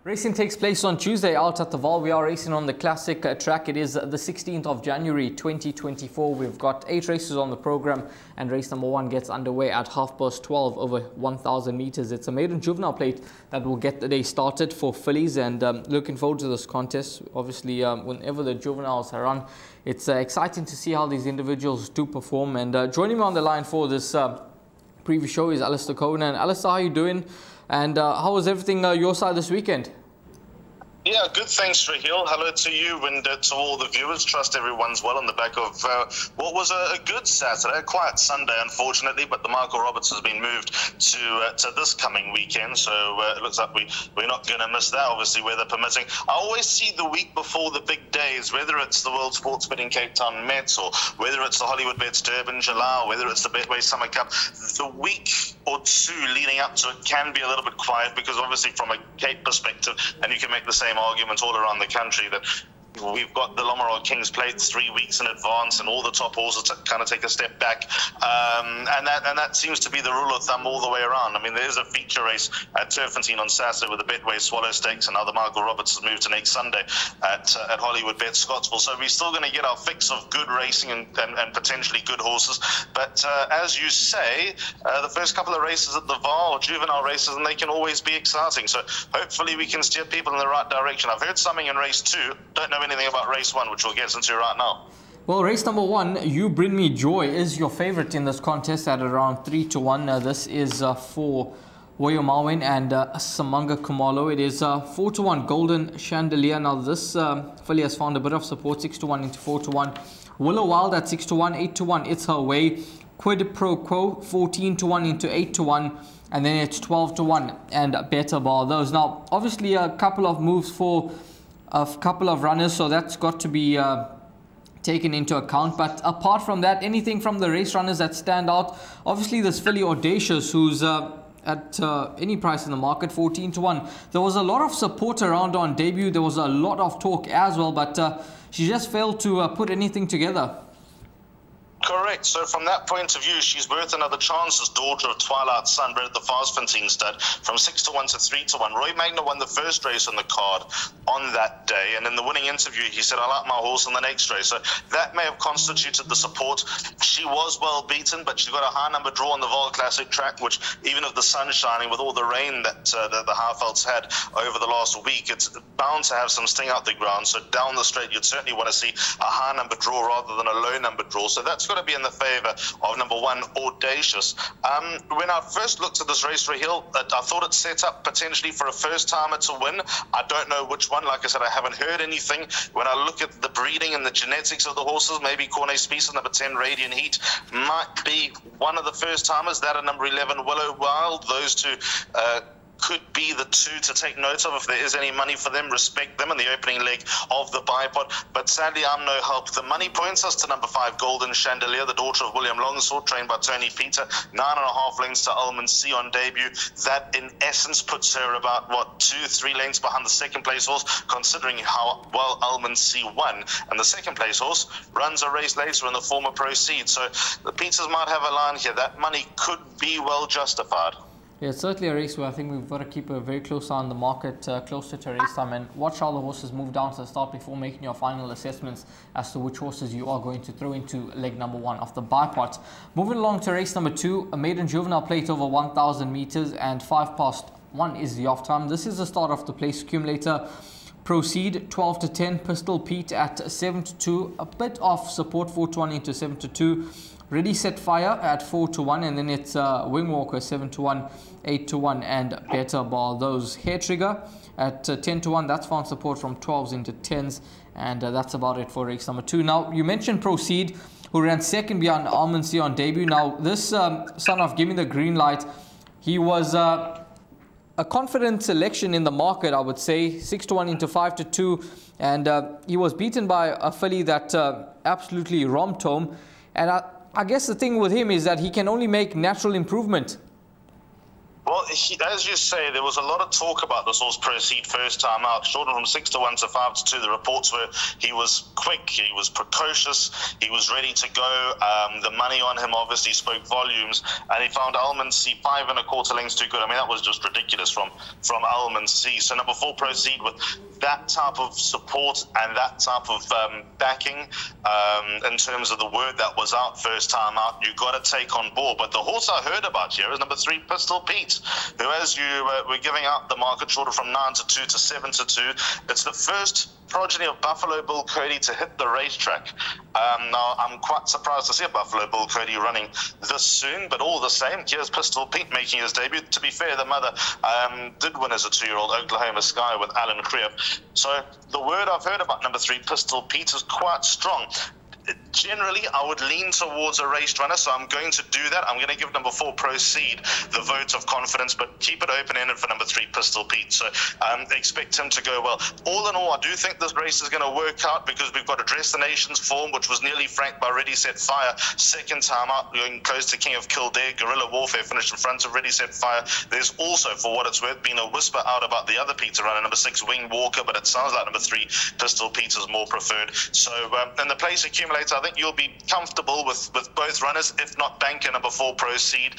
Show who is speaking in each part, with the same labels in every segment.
Speaker 1: Racing takes place on Tuesday out at the Vaal. We are racing on the classic track. It is the 16th of January 2024. We've got 8 races on the program, and race number 1 gets underway at 12:30 over 1,000 meters. It's a maiden juvenile plate that will get the day started for fillies, and looking forward to this contest. Obviously, whenever the juveniles are on, it's exciting to see how these individuals do perform. And joining me on the line for this preview show is Alistair Cohen. And Alistair, how are you doing? And how was everything your side this weekend?
Speaker 2: Yeah, good. Thanks, Raheel. Hello to you and to all the viewers. Trust everyone's well on the back of what was a good Saturday, a quiet Sunday, unfortunately, but the Michael Roberts has been moved to this coming weekend, so it looks like we're not going to miss that, obviously, weather permitting. I always see the week before the big days, whether it's the World Sports Betting Cape Town Mets or whether it's the Hollywoodbets Durbanville or whether it's the Betway Summer Cup, the week or two leading up to it can be a little bit quiet because obviously from a Cape perspective, and you can make the same arguments all around the country, that we've got the Lommeraw Kings Plate 3 weeks in advance, and all the top horses kind of take a step back, and that seems to be the rule of thumb all the way around. I mean, there's a feature race at Turfentine on Saturday with the Betway Swallow Stakes, and now the Michael Roberts has moved to next Sunday at Hollywoodbets Scottsville. So we're still going to get our fix of good racing and potentially good horses. But as you say, the first couple of races at the Vaal are juvenile races, and they can always be exciting. So hopefully we can steer people in the right direction. I've heard something in race 2. Don't know anything about race 1, which we'll get into right now.
Speaker 1: Well, race number 1, You Bring Me Joy, is your favorite in this contest at around 3-1. This is for Woyo Marwin and Samanga Kumalo. It is 4-1 Golden Chandelier. Now this filly has found a bit of support, 6-1 into 4-1. Willow Wild at 6-1, 8-1 It's Her Way. Quid Pro Quo 14-1 into 8-1. And then it's 12-1 and Better Bar those. Now, obviously a couple of moves for a couple of runners, so that's got to be taken into account. But apart from that, anything from the race runners that stand out? Obviously this filly Audacious, who's at any price in the market, 14-1. There was a lot of support around on debut. There was a lot of talk as well, but she just failed to put anything together.
Speaker 2: Correct. So from that point of view, she's worth another chance as daughter of Twilight Sun, bred at the Varsfontein stud, from 6-1 to 3-1. Roy Magner won the first race on the card on that day, and in the winning interview, he said, "I like my horse in the next race." So that may have constituted the support. She was well beaten, but she got a high number draw on the Vaal Classic track, which even if the sun's shining, with all the rain that the Highvelds had over the last week, it's bound to have some sting out the ground. So down the straight, you'd certainly want to see a high number draw rather than a low number draw. So that's got to be in the favour of number 1, Audacious. When I first looked at this race, Raheel, I thought it set up potentially for a first-timer to win. I don't know which one. Like I said, I haven't heard anything. When I look at the breeding and the genetics of the horses, maybe Cornet Species, number 10, Radiant Heat, might be one of the first-timers. That and number 11, Willow Wild. Those two could be the two to take note of. If there is any money for them, respect them in the opening leg of the bipod. But sadly, I'm no help. The money points us to number 5, Golden Chandelier, the daughter of William Longsword, trained by Tony Peter, 9.5 lengths to Almond C on debut. That, in essence, puts her about, 2-3 lengths behind the second place horse, considering how well Almond C won. And the second place horse runs a race later in the former Proceed. So the Peters might have a line here. That money could be well justified.
Speaker 1: Yeah, it's certainly a race where I think we've got to keep a very close eye on the market closer to race time, and watch how the horses move down to the start before making your final assessments as to which horses you are going to throw into leg number 1 of the bipod. Moving along to race number 2, a maiden juvenile plate over 1,000 meters, and 1 is the off time. This is the start of the place accumulator. Proceed 12-10, Pistol Pete at 7-2, a bit of support, 4-1 into 7-2. Ready Set Fire at 4-1, and then it's Wing Walker 7-1, 8-1, and Better Bar those. Hair Trigger at 10-1. That's found support from 12s into 10s, and that's about it for race number 2. Now, you mentioned Proceed, who ran second behind Almond C on debut. Now, this son of Give Me the Green Light, he was a confident selection in the market, I would say. 6-1 into 5-2, and he was beaten by a filly that absolutely romped home. And I guess the thing with him is that he can only make natural improvement.
Speaker 2: Well, as you say, there was a lot of talk about this horse Proceed first time out. Shortened from 6 to 1 to 5 to 2. The reports were he was quick, he was precocious, he was ready to go. The money on him obviously spoke volumes, and he found Almond C 5 1/4 lengths too good. I mean, that was just ridiculous from Almond C. So number 4 Proceed with that type of support and that type of backing in terms of the word that was out first time out, you got to take on board. But the horse I heard about here is number 3 Pistol Pete, who, as you were giving out the market shorter from 9 to 2 to 7 to 2. It's the first progeny of Buffalo Bill Cody to hit the racetrack. Now, I'm quite surprised to see a Buffalo Bill Cody running this soon, but all the same, here's Pistol Pete making his debut. To be fair, the mother did win as a 2-year-old Oklahoma Sky with Alan Creer. So the word I've heard about number 3 Pistol Pete is quite strong. Generally, I would lean towards a raced runner, so I'm going to do that. I'm going to give number 4 Proceed the vote of confidence, but keep it open-ended for number 3 Pistol Pete. So expect him to go well. All in all, I do think this race is going to work out because we've got Address the Nation's form, which was nearly franked by Ready Set Fire. Second time out, going close to King of Kildare. Guerrilla Warfare finished in front of Ready Set Fire. There's also, for what it's worth, been a whisper out about the other Peter runner, number 6 Wing Walker, but it sounds like number 3 Pistol Pete is more preferred. So in the place accumulator, I think you'll be comfortable with both runners, if not banker number 4 Proceed,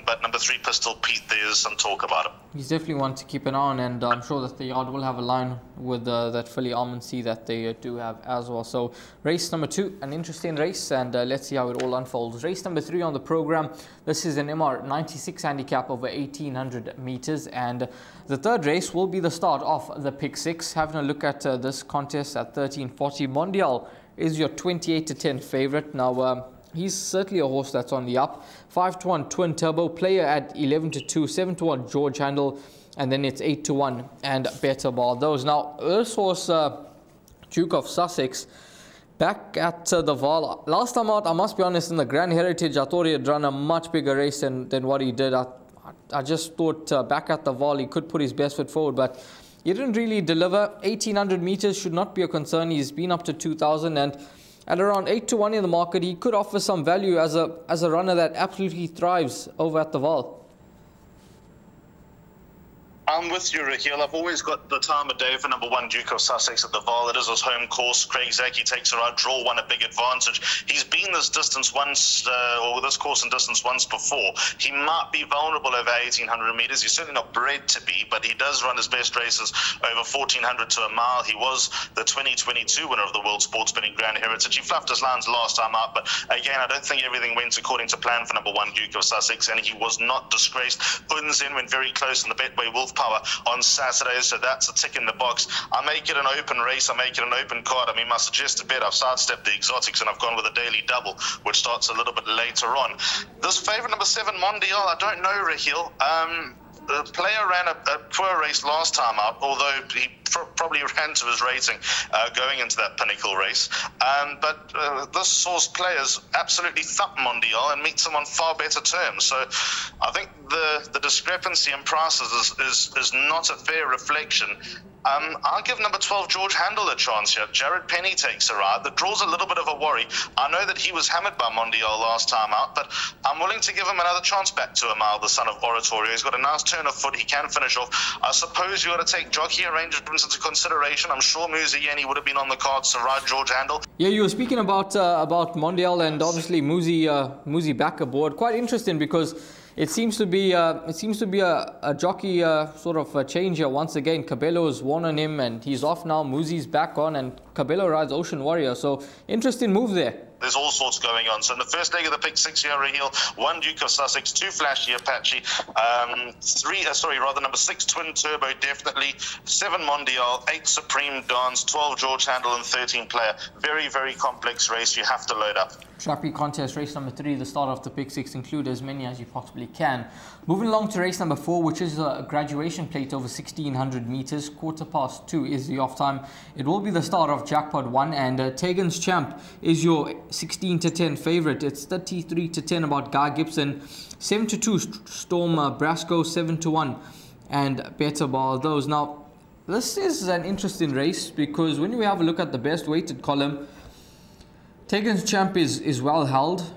Speaker 2: but number 3 Pistol Pete, there's some talk about him.
Speaker 1: He's definitely one to keep an eye on, and I'm sure that the yard will have a line with that filly Almond C that they do have as well. So race number 2, an interesting race, and let's see how it all unfolds. Race number 3 on the program. This is an MR 96 handicap over 1800 meters, and the third race will be the start of the pick 6. Having a look at this contest at 1340, Mondial is your 28 to 10 favorite. Now he's certainly a horse that's on the up. 5 to 1 Twin Turbo, player at 11 to 2, 7 to 1 George Handel, and then it's 8 to 1 and Better Ball. Those now, this horse Duke of Sussex, back at the Vaal. Last time out, I must be honest, in the Grand Heritage, I thought he had run a much bigger race than what he did. I just thought back at the Vaal he could put his best foot forward, but he didn't really deliver. 1800 meters should not be a concern. He's been up to 2000, and at around 8 to 1 in the market, he could offer some value as a runner that absolutely thrives over at the Vaal.
Speaker 2: I'm with you, Raheel. I've always got the time of day for number 1 Duke of Sussex at the Vaal. It is his home course. Craig Zaki takes a right draw, won a big advantage. He's been this distance once, or this course and distance once before. He might be vulnerable over 1800 meters. He's certainly not bred to be, but he does run his best races over 1400 to a mile. He was the 2022 winner of the World Sports Betting Grand Heritage. He fluffed his lines last time out, but again, I don't think everything went according to plan for number 1 Duke of Sussex, and he was not disgraced. Unzen went very close in the Betway Wolf Power on Saturday, so that's a tick in the box. I make it an open race, I make it an open card. I mean, my suggested bet, I've sidestepped the exotics and I've gone with a daily double, which starts a little bit later on. This favourite number 7 Mondial, I don't know, Raheel. The player ran a poor race last time out, although he probably ran to his rating going into that Pinnacle race. But this source players absolutely thump Mondial and meets him on far better terms. So I think the discrepancy in prices is not a fair reflection. I'll give number 12 George Handel a chance here. Jared Penny takes a ride. The draw's a little bit of a worry. I know that he was hammered by Mondial last time out, but I'm willing to give him another chance back to a mile, the son of Oratorio. He's got a nice turn of foot. He can finish off. I suppose you got to take jockey arrangements into consideration. I'm sure Muzi Yeni would have been on the cards to ride George Handel. Yeah,
Speaker 1: you were speaking about Mondial, and obviously Muzi back aboard. Quite interesting because it seems to be a jockey sort of a change here once again. Cabello's won on him and he's off now. Muzi's back on and Cabello rides Ocean Warrior. So interesting move there.
Speaker 2: There's all sorts going on. So in the first leg of the pick 6 here, Raheel, 1 Duke of Sussex, 2 Flashy Apache, number 6 Twin Turbo, definitely, 7 Mondial, 8 Supreme Dance, 12 George Handel, and 13 Player. Very, very complex race. You have to load up.
Speaker 1: Trappy contest, race number 3, the start of the pick 6, include as many as you possibly can. Moving along to race number 4, which is a graduation plate over 1600 meters. 2:15 is the off time. It will be the start of Jackpot 1, and Tegan's Champ is your 16 to 10 favorite. It's 33 to 10 about Guy Gibson, 7 to 2 Storm Brasco, 7 to 1 and Better Ball. Those now, this is an interesting race because when you have a look at the best weighted column, Tegan's Champ is well held,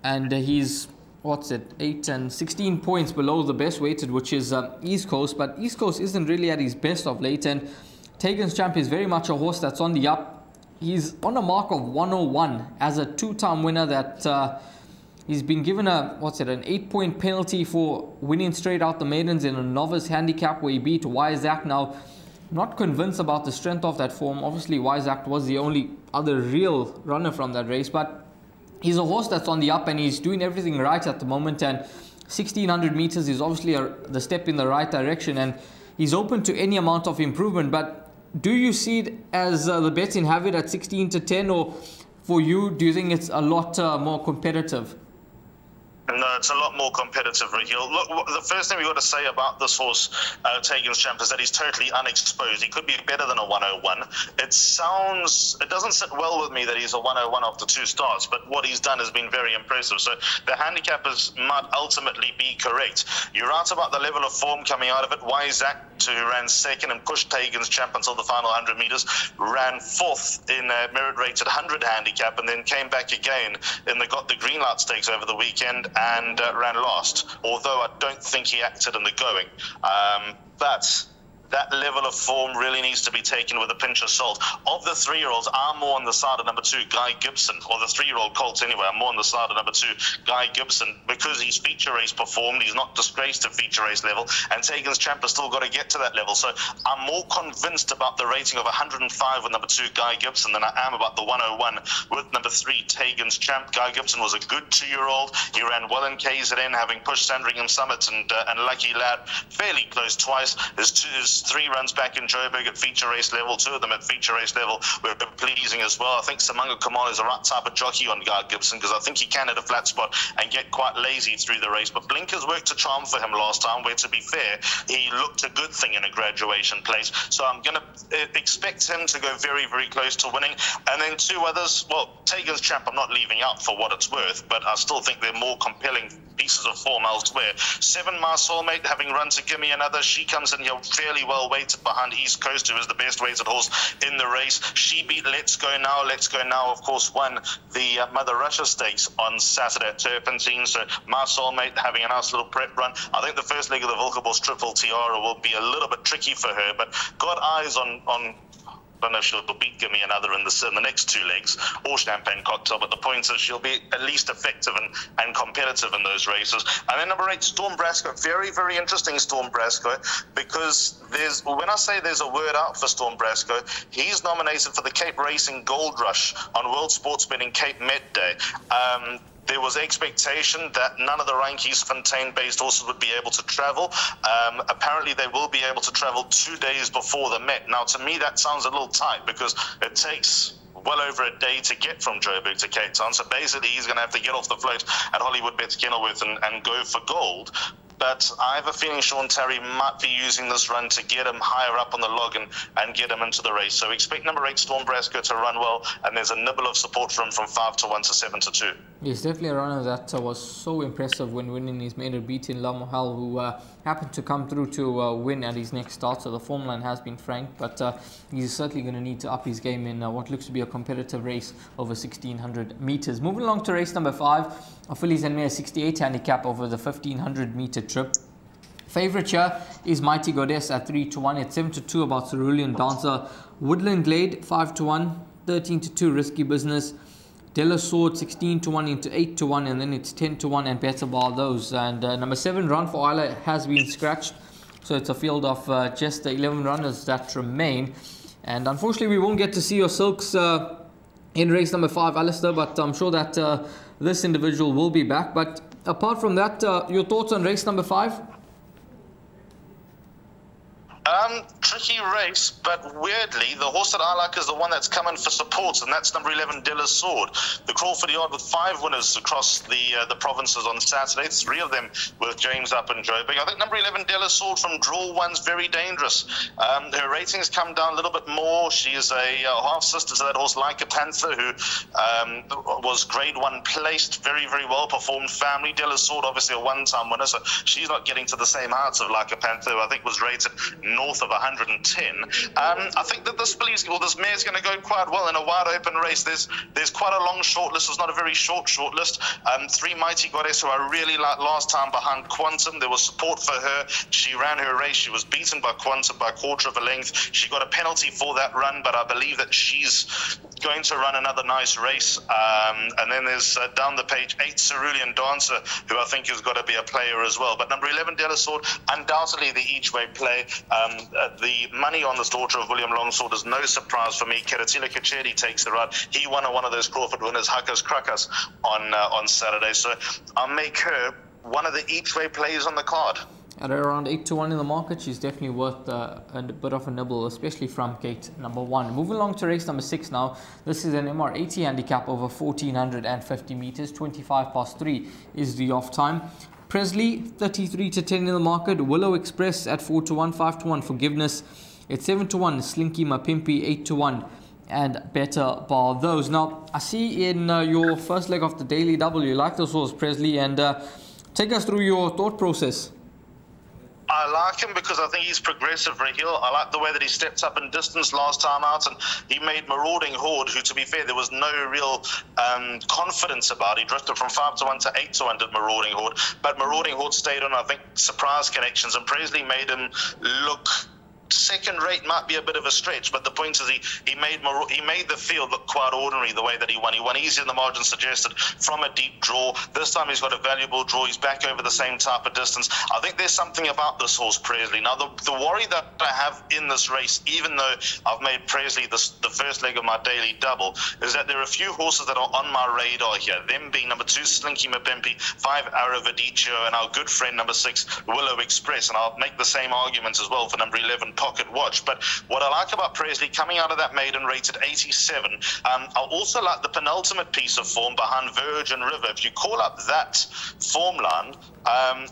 Speaker 1: and he's what's it, 8 and 16 points below the best weighted, which is East Coast. But East Coast isn't really at his best of late, and Tegan's Champ is very much a horse that's on the up. He's on a mark of 101 as a two-time winner that he's been given an 8-point penalty for winning straight out the maidens in a novice handicap where he beat Wiseact. Now, not convinced about the strength of that form. Obviously, Wiseact was the only other real runner from that race, but he's a horse that's on the up and he's doing everything right at the moment, and 1600 meters is obviously the step in the right direction, and he's open to any amount of improvement. But do you see it as the betting have it at 16 to 10, or for you, do you think it's a lot more competitive?
Speaker 2: No, it's a lot more competitive, Raheel. Look, the first thing we've got to say about this horse, Tegan's Champ, is that he's totally unexposed. He could be better than a 101. It doesn't sit well with me that he's a 101 after 2 starts, but what he's done has been very impressive. So the handicappers might ultimately be correct. You're right about the level of form coming out of it. Wiseact, who ran second and pushed Tegan's Champ until the final 100 meters, ran 4th in a merit-rated 100 handicap, and then came back again in the Got the Green Light Stakes over the weekend, and ran last, although I don't think he acted in the going. But that level of form really needs to be taken with a pinch of salt. Of the 3-year-olds, I'm more on the side of number 2, Guy Gibson, or the 3-year-old colts anyway. I'm more on the side of number 2, Guy Gibson, because he's feature race performed. He's not disgraced to feature race level, and Tegan's Champ has still got to get to that level. So I'm more convinced about the rating of 105 with number 2, Guy Gibson, than I am about the 101 with number 3, Tegan's Champ. Guy Gibson was a good 2-year-old. He ran well in KZN, having pushed Sandringham Summit and Lucky Lad fairly close twice. His 3 runs back in Joburg at feature race level, 2 of them at feature race level, were pleasing as well. I think Simango Kamal is the right type of jockey on Guy Gibson, because I think he can hit a flat spot and get quite lazy through the race. But Blinkers worked a charm for him last time, where, to be fair, he looked a good thing in a graduation place. So I'm going to expect him to go very, very close to winning. And then 2 others, well, Tegan's Champ I'm not leaving out for what it's worth, but I still think they're more compelling pieces of form elsewhere. 7, My Soulmate, having run to Gimme Another, she comes in here fairly well weighted behind East Coast, who is the best weighted horse in the race. She beat Let's Go Now. Let's Go Now, of course, won the Mother Russia Stakes on Saturday at Turpentine. So My Soulmate having a nice little prep run. I think the first leg of the Volkerbos Triple Tiara will be a little bit tricky for her, but got eyes on I don't know if she'll beat Gimme Another in the next 2 legs, or Champagne Cocktail, but the point is she'll be at least effective and competitive in those races. And then number 8, Storm Brasco. Very, very interesting, Storm Brasco, because when I say there's a word out for Storm Brasco, he's nominated for the Cape Racing Gold Rush on World Sports Betting Cape Met Day. There was expectation that none of the Rankies Fontaine-based horses would be able to travel. Apparently, they will be able to travel 2 days before the Met. Now, to me, that sounds a little tight, because it takes well over a day to get from Joburg to Cape Town. So basically, he's going to have to get off the float at Hollywoodbets Kenilworth and go for gold. But I have a feeling Sean Terry might be using this run to get him higher up on the log and get him into the race. So expect number 8, Storm Brasco, to run well, and there's a nibble of support from 5 to 1 to 7 to 2.
Speaker 1: He's definitely a runner that was so impressive when winning his maiden, beating La Mohel, who happened to come through to win at his next start. So the form line has been franked, but he's certainly going to need to up his game in what looks to be a competitive race over 1600 meters. Moving along to race number 5, a fillies and mare 68 handicap over the 1500 meter trip. Favourite here is Mighty Goddess at 3 to 1. It's 7 to 2 about Cerulean Dancer. Woodland Glade 5 to 1. 13 to 2 Risky Business. Della Sword 16 to 1 into 8 to 1, and then it's 10 to 1 and better bar those. And number 7, Run for Isla, has been scratched. So it's a field of just the 11 runners that remain. And unfortunately, we won't get to see your Silks in race number 5, Alistair, but I'm sure that this individual will be back. But apart from that, your thoughts on race number 5?
Speaker 2: Tricky race, but weirdly, the horse that I like is the one that's coming for support, and that's number 11, Della Sword. The Crawford Yard with 5 winners across the provinces on Saturday, 3 of them with James up in Joburg. I think number 11, Della Sword from draw 1's very dangerous. Her ratings come down a little bit more. She is a half-sister to that horse, Like a Panther, who was grade 1 placed, very, very well-performed family. Della Sword, obviously a one-time winner, so she's not getting to the same heights of Like a Panther, who I think was rated north of 110. I think that this mare is going to go quite well in a wide open race. There's quite a long short list. It's not a very short list. 3 Mighty Goddess, who I really liked last time behind Quantum. There was support for her. She ran her race. She was beaten by Quantum by a quarter of a length. She got a penalty for that run, but I believe that she's going to run another nice race. And then there's down the page 8 Cerulean Dancer, who I think has got to be a player as well. But number 11 Delasword, undoubtedly the each-way play. The money on this Daughter of William Longsword is no surprise for me. Keratila Kachedi takes the ride. He won one of those Crawford winners, Huckers Crackers, on Saturday. So I'll make her one of the each-way plays on the card.
Speaker 1: At around 8-1 in the market, she's definitely worth a bit of a nibble, especially from gate number 1. Moving along to race number 6 now. This is an MR80 handicap over 1450 meters. 25 past 3 is the off time. Presley 33-10 in the market. Willow Express at 4-1, 5-1 Forgiveness. It's 7-1 Slinky Mapimpi, 8-1 and Better Bar Those. Now I see in your first leg of the daily double you like this horse, Presley, and take us through your thought process.
Speaker 2: I like him because I think he's progressive, Raheel. I like the way that he stepped up in distance last time out, and he made Marauding Horde, who, to be fair, there was no real confidence about. He drifted from 5-1 to 8-1, did Marauding Horde. But Marauding Horde stayed on, I think, surprise connections, and Presley made him look second rate. Might be a bit of a stretch, but the point is he made the field look quite ordinary the way that he won. He won easier than the margin suggested from a deep draw. This time he's got a valuable draw. He's back over the same type of distance. I think there's something about this horse, Presley. Now the worry that I have in this race, even though I've made Presley the first leg of my daily double, is that there are a few horses that are on my radar here. Them being number 2 Slinky Mapimpi, 5 Aravadicio, and our good friend number 6 Willow Express. And I'll make the same arguments as well for number 11 Pocket Watch. But what I like about Presley, coming out of that maiden rated 87, I also like the penultimate piece of form behind Virgin River. If you call up that form line,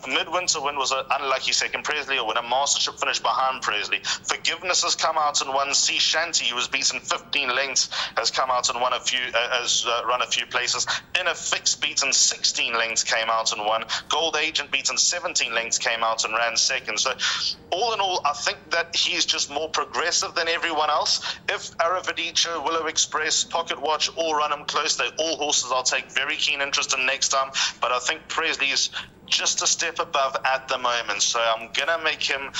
Speaker 2: Midwinter Win was an unlucky second. Presley a winner. Mastership finished behind Presley. Forgiveness has come out and won. Sea Shanty, who was beaten 15 lengths, has come out and won run a few places. In a fix, beaten 16 lengths, came out and won. Gold Agent, beaten 17 lengths, came out and ran second. So all in all, I think that he's just more progressive than everyone else. If Aravadicio, Willow Express, Pocket Watch all run him close, they're all horses I'll take very keen interest in next time. But I think Presley is just a step above at the moment, so I'm gonna make him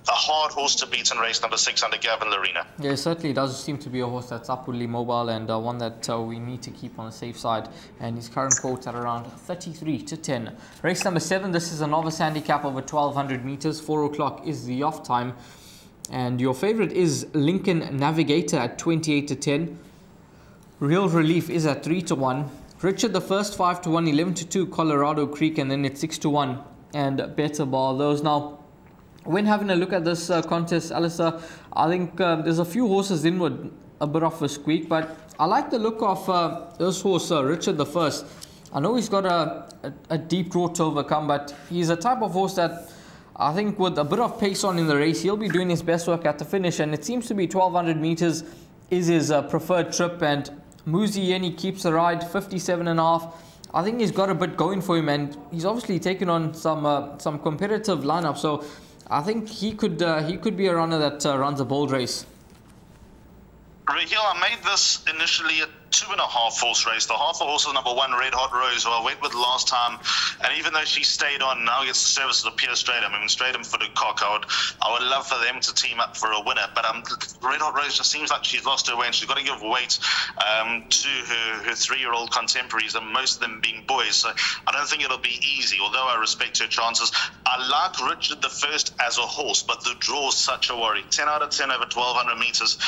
Speaker 2: a hard horse to beat in race number 6 under Gavin Larena.
Speaker 1: Yeah, it certainly does seem to be a horse that's upwardly mobile, and one that we need to keep on the safe side, and his current quote at around 33-10. Race number 7, this is a novice handicap over 1200 meters. 4 o'clock is the off time, and your favorite is Lincoln Navigator at 28-10. Real Relief is at 3-1. Richard the First 5-1, 11-2 Colorado Creek, and then it's 6-1 and Better Bar Those. Now, when having a look at this contest, Alistair, I think there's a few horses in with a bit of a squeak, but I like the look of this horse, Richard the First. I know he's got a deep draw to overcome, but he's a type of horse that I think with a bit of pace on in the race, he'll be doing his best work at the finish, and it seems to be 1200 meters is his preferred trip, and Muzi Yeni keeps the ride, 57.5. I think he's got a bit going for him, and he's obviously taken on some competitive lineup. So I think he could be a runner that runs a bold race.
Speaker 2: Raheel, I made this initially a 2.5 horse race. The half a horse is number 1 Red Hot Rose, who I went with last time, and even though she stayed on, now gets the services of Pierre Stratham. I mean, Stratham-footed cock. I would love for them to team up for a winner, but Red Hot Rose just seems like she's lost her way, and she's got to give weight to her 3-year-old contemporaries, and most of them being boys. So I don't think it'll be easy, although I respect her chances. I like Richard the First as a horse, but the draw is such a worry. 10 out of 10 over 1200 meters.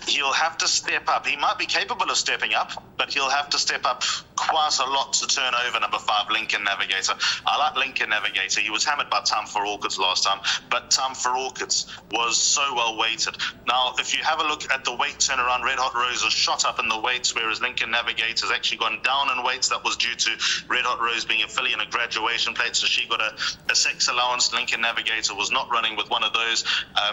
Speaker 2: He'll have to step up. He might be capable of stepping up, but he'll have to step up quite a lot to turn over number 5, Lincoln Navigator. I like Lincoln Navigator. He was hammered by Time for Orchids last time, but Time for Orchids was so well weighted. Now, if you have a look at the weight turnaround, Red Hot Rose has shot up in the weights, whereas Lincoln Navigator has actually gone down in weights. That was due to Red Hot Rose being a filly in a graduation plate, so she got a sex allowance. Lincoln Navigator was not running with one of those.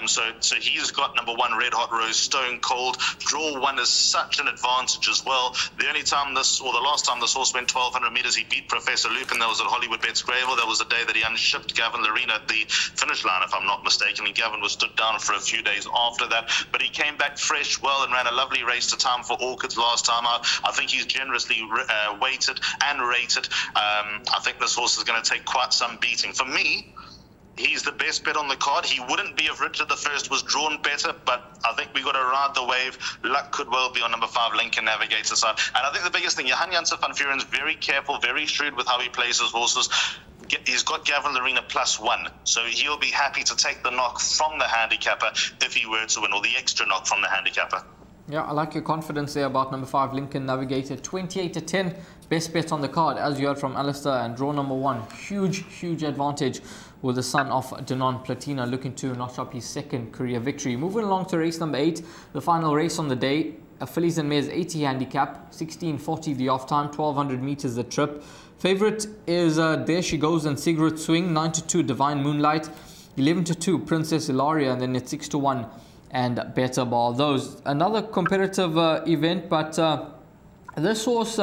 Speaker 2: So he's got number 1 Red Hot Rose stone cold fold. Draw 1 is such an advantage as well. The only time this, or the last time this horse went 1,200 metres, he beat Professor Lupin. That was at Hollywoodbets Greyville. That was the day that he unshipped Gavin Lorena at the finish line, if I'm not mistaken. And Gavin was stood down for a few days after that. But he came back fresh well and ran a lovely race to time for Orchids last time out. I think he's generously weighted and rated. I think this horse is going to take quite some beating. For me, he's the best bet on the card. He wouldn't be if Richard I was drawn better, but I think we got to ride the wave. Luck could well be on number 5, Lincoln Navigator side. And I think the biggest thing, Johan Janssen van Vuuren's very careful, very shrewd with how he plays his horses. He's got Gavin Lorena +1, so he'll be happy to take the knock from the handicapper if he were to win, or the extra knock from the handicapper.
Speaker 1: Yeah, I like your confidence there about number 5, Lincoln Navigator. 28-10, best bet on the card, as you heard from Alistair. And draw number 1, huge advantage with the son of Denon Platina looking to notch up his 2nd career victory. Moving along to race number 8, the final race on the day. A fillies and mares 80 handicap, 16:40 the off time, 1,200 meters the trip. Favorite is There She Goes and Sigrid Swing, 9-2 Divine Moonlight, 11-2 Princess Ilaria, and then it's 6-1 and Better Ball. Those another competitive event, but this horse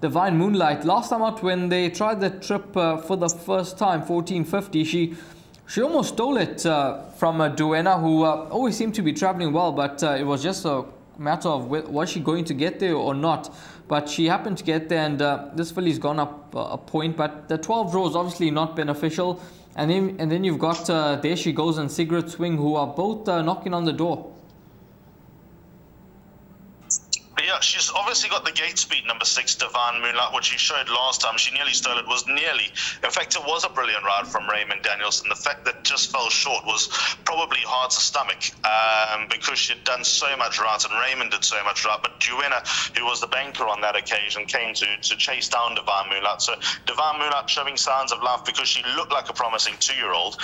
Speaker 1: Divine Moonlight, last time out when they tried the trip for the first time, 1450, she almost stole it from Duenna, who always seemed to be traveling well, but it was just a matter of was she going to get there or not. But she happened to get there, and this filly's gone up a point, but the 12 draw is obviously not beneficial. And then you've got There She Goes and Sigrid Swing, who are both knocking on the door.
Speaker 2: Yeah, she's obviously got the gate speed, number 6, Divine Moonlight, which she showed last time. She nearly stole it, in fact, it was a brilliant ride from Raymond Daniels, and the fact that it just fell short was probably hard to stomach because she'd done so much right, and Raymond did so much right, but Duenna, who was the banker on that occasion, came to chase down Divine Moonlight. So Divine Moonlight showing signs of life because she looked like a promising 2-year-old.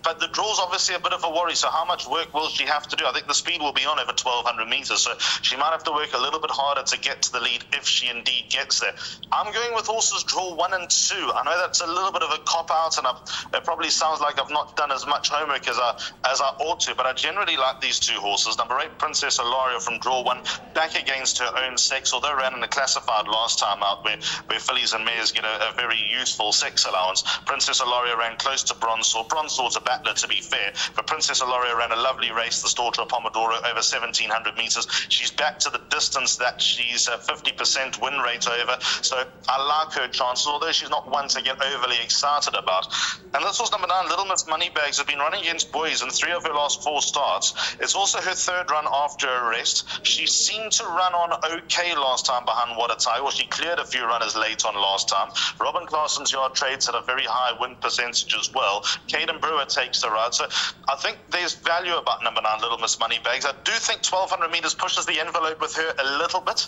Speaker 2: But the draw's obviously a bit of a worry, so how much work will she have to do? I think the speed will be on over 1,200 meters, so she might have to work a little bit harder to get to the lead if she indeed gets there. I'm going with horses draw 1 and 2. I know that's a little bit of a cop-out, and it probably sounds like I've not done as much homework as I ought to, but I generally like these 2 horses. Number 8, Princess Ilaria from draw 1, back against her own sex, although ran in the classified last time out where fillies and mares get a very useful sex allowance. Princess Ilaria ran close to Bronze Sword. Bronze Sword's a battler, to be fair, but Princess Ilaria ran a lovely race, the Stortra Pomodoro, over 1,700 meters. She's back to the distance that she's a 50% win rate over, so I like her chances, although she's not one to get overly excited about. And this was number 9, Little Miss Moneybags, has been running against boys in 3 of her last 4 starts. It's also her 3rd run after a rest. She seemed to run on okay last time behind Wadatai, or she cleared a few runners late on last time. Robin Claessen's Yard Trades had a very high win percentage as well. Caden Brewer takes the ride, so I think there's value about number 9, Little Miss Moneybags. I do think 1,200 meters pushes the envelope with her a little bit.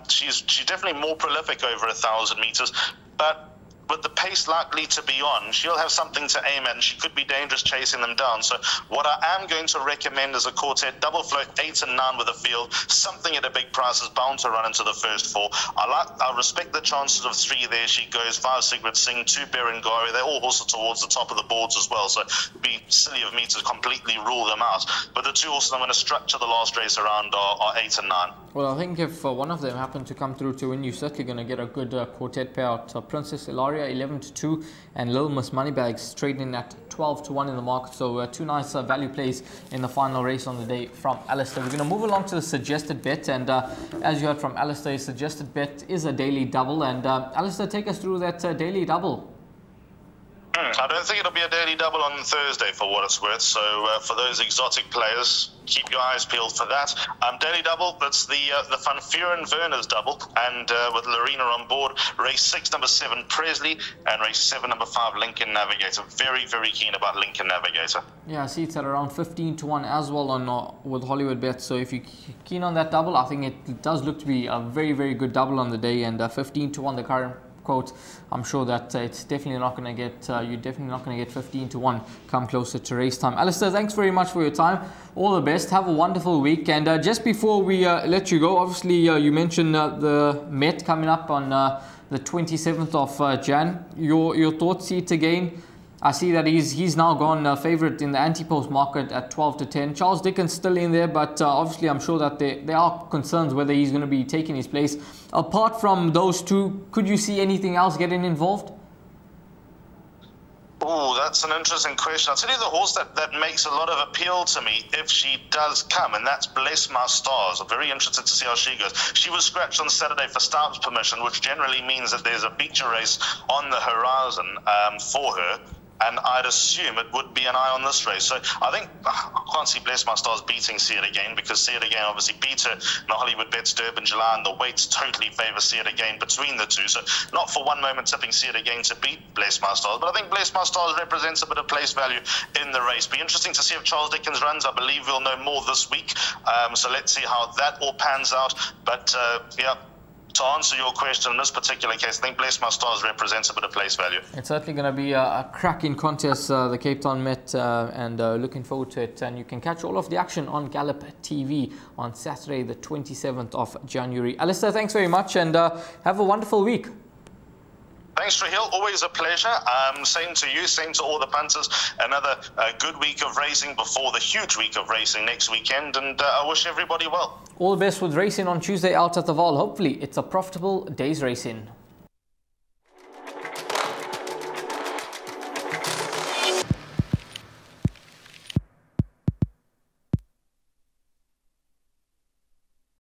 Speaker 2: She's definitely more prolific over 1,000 meters, but with the pace likely to be on, she'll have something to aim at, and she could be dangerous chasing them down. So what I am going to recommend is a quartet, double float, 8 and 9 with a field. Something at a big price is bound to run into the first 4. I respect the chances of 3. There She Goes, 5 Sigrid Singh, 2 Berengari. They're all horses towards the top of the boards as well, so it'd be silly of me to completely rule them out. But the 2 horses I'm going to structure the last race around are 8 and 9.
Speaker 1: Well, I think if one of them happen to come through to win, you're certainly going to get a good quartet payout. Princess Ilaria 11-2, and Little Miss Moneybags trading at 12-1 in the market. So 2 nice value plays in the final race on the day from Alistair. We're going to move along to the suggested bet, and as you heard from Alistair, his suggested bet is a daily double. And Alistair, take us through that daily double.
Speaker 2: I don't think it'll be a daily double on Thursday, for what it's worth. So for those exotic players, keep your eyes peeled for that. Daily double, that's the Van Vuuren-Werners double, and with Lorena on board, race 6, number 7, Presley, and race 7, number 5, Lincoln Navigator. Very, very keen about Lincoln Navigator. Yeah, I see it's at around 15-1 as well on with Hollywoodbets. So if you're keen on that double, I think it does look to be a very, very good double on the day, and 15-1 the current quote. I'm sure that it's definitely not going to get you're definitely not going to get 15-1 come closer to race time. Alistair, thanks very much for your time. All the best. Have a wonderful week. And just before we let you go, obviously you mentioned the Met coming up on the 27th of Jan. Your thoughts, see it again.
Speaker 1: I see that he's now gone favourite in the anti-post market at 12 to 10. Charles Dickens still in there, but obviously I'm sure that there are concerns whether he's going to be taking his place. Apart from those two, could you see anything else getting involved?
Speaker 2: Oh, that's an interesting question. I'll tell you the horse that makes a lot of appeal to me if she does come, and that's Bless My Stars. I'm very interested to see how she goes. She was scratched on Saturday for starts permission, which generally means that there's a feature race on the horizon for her. And I'd assume it would be an eye on this race. So I think I can't see Bless My Stars beating See It Again, because See It Again obviously beat her in the Hollywoodbets Durbanville, and the weights totally favour See It Again between the two. So not for one moment tipping See It Again to beat Bless My Stars, but I think Bless My Stars represents a bit of place value in the race. Be interesting to see if Charles Dickens runs. I believe we'll know more this week. So let's see how that all pans out. But yeah. To answer your question, in this particular case, I think Bless My Stars represents a bit of place value. It's
Speaker 1: certainly going to be a cracking contest, the Cape Town Met, and looking forward to it. And you can catch all of the action on Gallop TV on Saturday, the 27th of January. Alistair, thanks very much, and have a wonderful week.
Speaker 2: Thanks, Rahil. Always a pleasure. Same to you, same to all the punters. Another good week of racing before the huge week of racing next weekend, and I wish everybody well.
Speaker 1: All the best with racing on Tuesday out at the Vaal. Hopefully, it's a profitable day's racing.